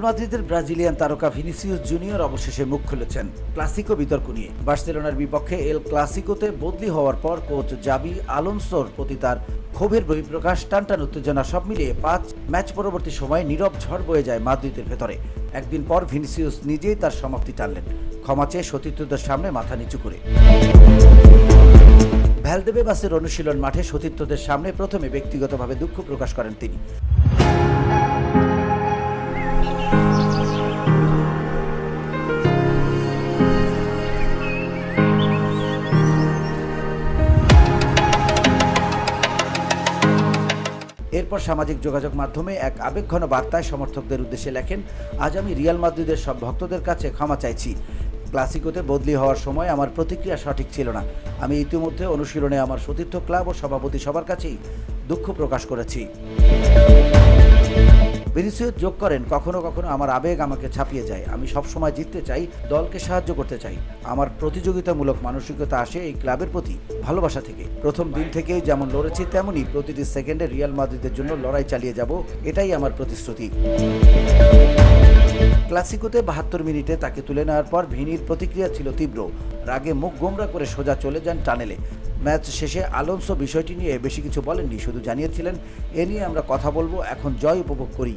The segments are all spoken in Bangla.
মাদ্রিদের ব্রাজিলিয়ান তারকা ভিনিসিয়াস জুনিয়র অবশেষে মুখ খুলেছেন ক্লাসিকো বিতর্ক নিয়ে। বার্সেলোনার বিপক্ষে এল ক্লাসিকোতে বদলি হওয়ার পর কোচ জাবি আলোনসোর প্রতি তার ক্ষোভের বহিঃপ্রকাশ, টানটান উত্তেজনা সব মিলিয়ে 5 ম্যাচ পরবর্তী সময়ে নীরব ঝড় বয়ে যায় মাদ্রিদের ভেতরে। একদিন পর ভিনিসিয়াস নিজেই তার সমাপ্তি টানলেন, ক্ষমা চেয়ে সতীর্থদের সামনে মাথা নিচু করে। ভ্যালদেবেবাসের অনুশীলন মাঠে সতীর্থদের সামনে প্রথমে ব্যক্তিগতভাবে দুঃখ প্রকাশ করেন তিনি। এরপর সামাজিক যোগাযোগ মাধ্যমে এক আবেগঘন বার্তায় সমর্থকদের উদ্দেশ্যে লেখেন, আজ আমি রিয়াল মাদ্রিদের সব ভক্তদের কাছে ক্ষমা চাইছি। ক্লাসিকোতে বদলি হওয়ার সময় আমার প্রতিক্রিয়া সঠিক ছিল না। আমি ইতিমধ্যে অনুশীলনে আমার সতীর্থ ক্লাব ও সভাপতি সবার কাছেই দুঃখ প্রকাশ করেছি। ভিনিসিয়াস যোগ করেন, কখনো কখনো আমার আবেগ আমাকে ছাপিয়ে যায়। আমি সবসময় জিততে চাই, দলকে সাহায্য করতে চাই। আমার প্রতিযোগিতামূলক মানসিকতা আসে এই ক্লাবের প্রতি ভালোবাসা থেকে। প্রথম দিন থেকেই যেমন লড়েছি, তেমনই প্রতিটি সেকেন্ডে রিয়াল মাদ্রিদের জন্য লড়াই চালিয়ে যাব, এটাই আমার প্রতিশ্রুতি। ক্লাসিকোতে 72 মিনিটে তাকে তুলে নেওয়ার পর ভিনির প্রতিক্রিয়া ছিল তীব্র। রাগে মুখ গোমরা করে সোজা চলে যান টানেলে। ম্যাচ শেষে আলোনসো বিষয়টি নিয়ে বেশি কিছু বলেননি, শুধু জানিয়েছিলেন, এ নিয়ে আমরা কথা বলবো, এখন জয় উপভোগ করি।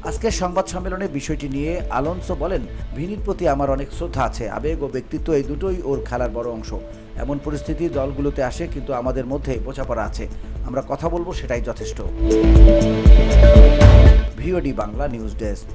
আজকের সংবাদ সম্মেলনে বিষয়টি নিয়ে আলোনসো বলেন, ভিনির প্রতি আমার অনেক শ্রদ্ধা আছে। আবেগ ও ব্যক্তিত্ব এই দুটোই ওর খেলার বড় অংশ। এমন পরিস্থিতি দলগুলোতে আসে, কিন্তু আমাদের মধ্যে বোঝাপড়া আছে। আমরা কথা বলবো, সেটাই যথেষ্ট। VOD Bangla news desk.